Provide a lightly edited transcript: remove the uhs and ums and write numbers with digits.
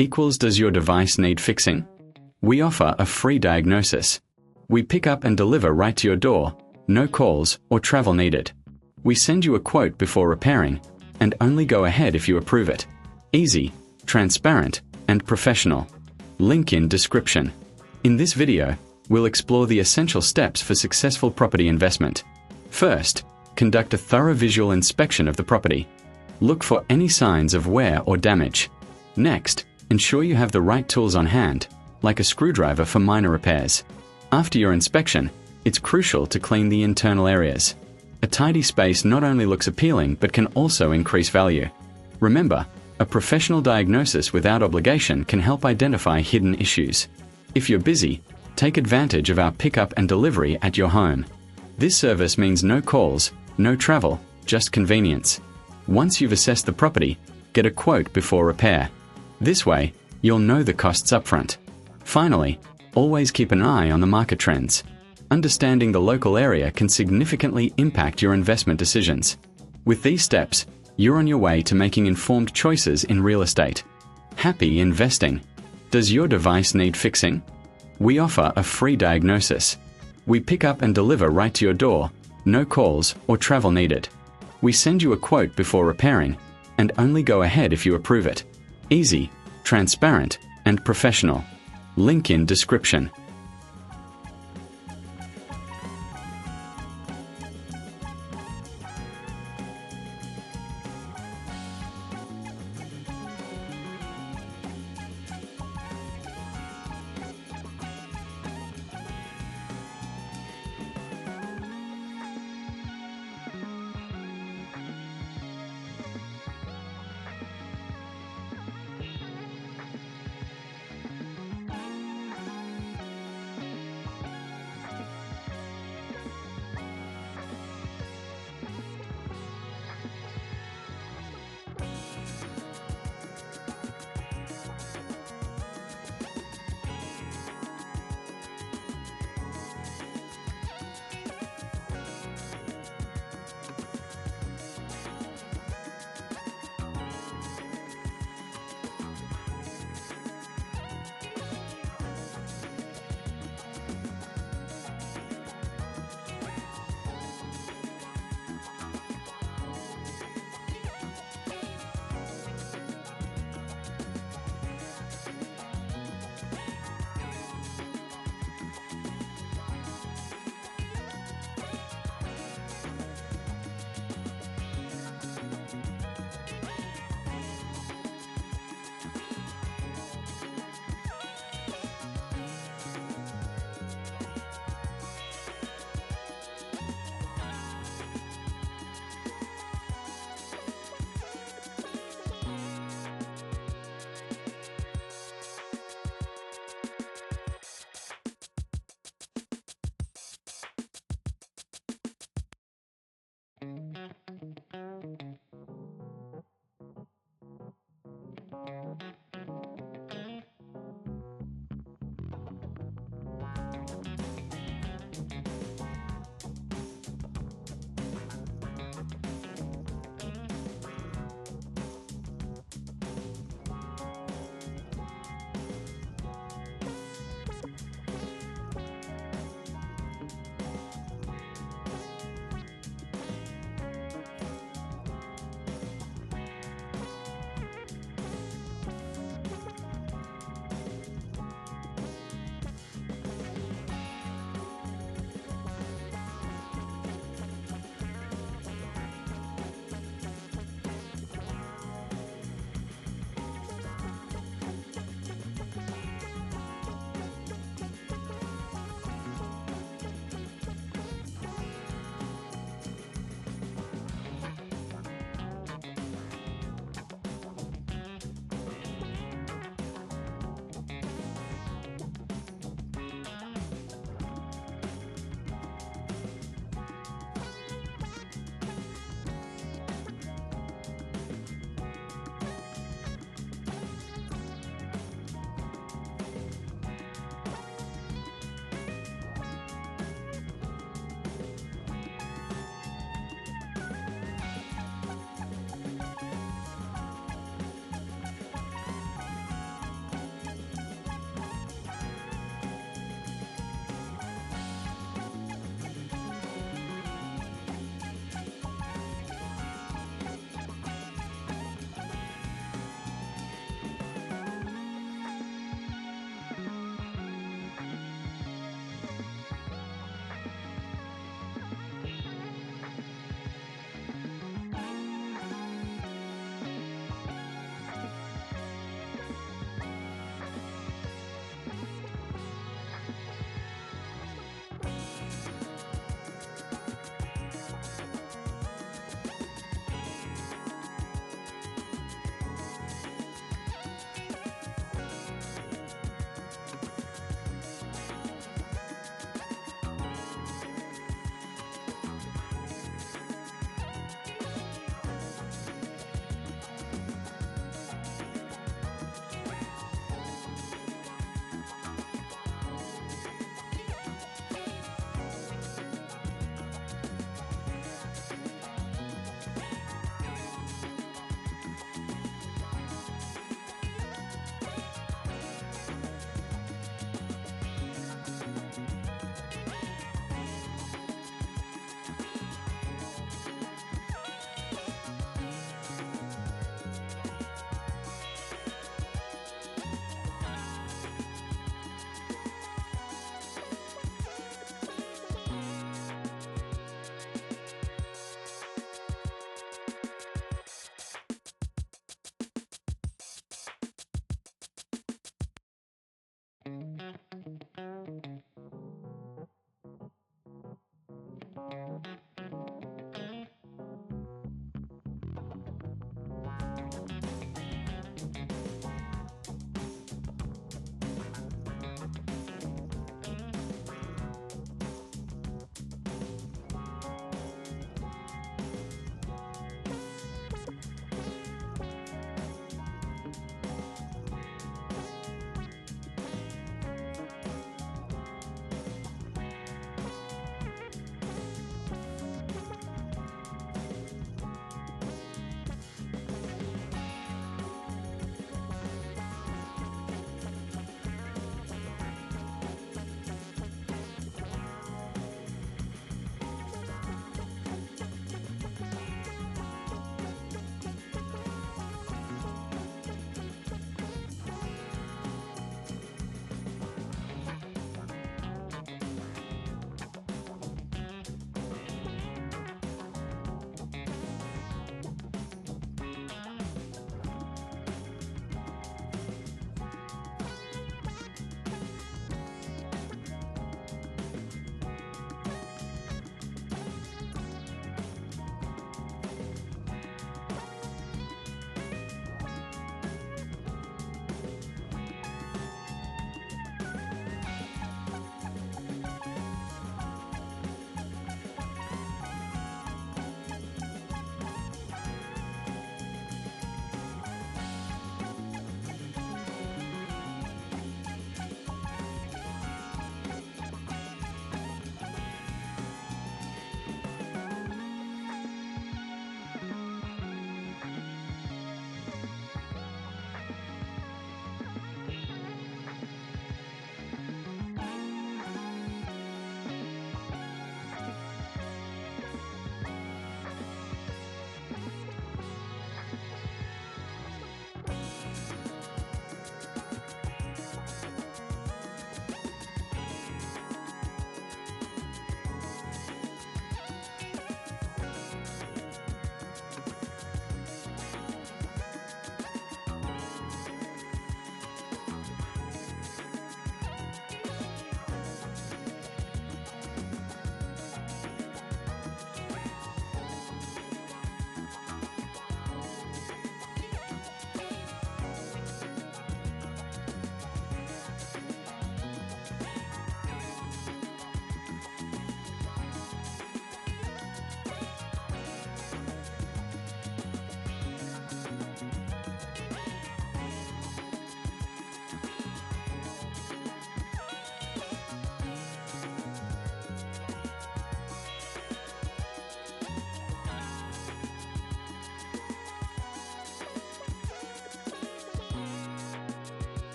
equals does your device need fixing? We offer a free diagnosis. We pick up and deliver right to your door, no calls or travel needed. We send you a quote before repairing, and only go ahead if you approve it. Easy, transparent, and professional. Link in description. In this video, we'll explore the essential steps for successful property investment. First, conduct a thorough visual inspection of the property. Look for any signs of wear or damage. Next, ensure you have the right tools on hand, like a screwdriver for minor repairs. After your inspection, it's crucial to clean the internal areas. A tidy space not only looks appealing but can also increase value. Remember, a professional diagnosis without obligation can help identify hidden issues. If you're busy, take advantage of our pickup and delivery at your home. This service means no calls, no travel, just convenience. Once you've assessed the property, get a quote before repair. This way, you'll know the costs upfront. Finally, always keep an eye on the market trends. Understanding the local area can significantly impact your investment decisions. With these steps, you're on your way to making informed choices in real estate. Happy investing! Does your device need fixing? We offer a free diagnosis. We pick up and deliver right to your door, no calls or travel needed. We send you a quote before repairing, and only go ahead if you approve it. Easy, transparent, and professional. Link in description.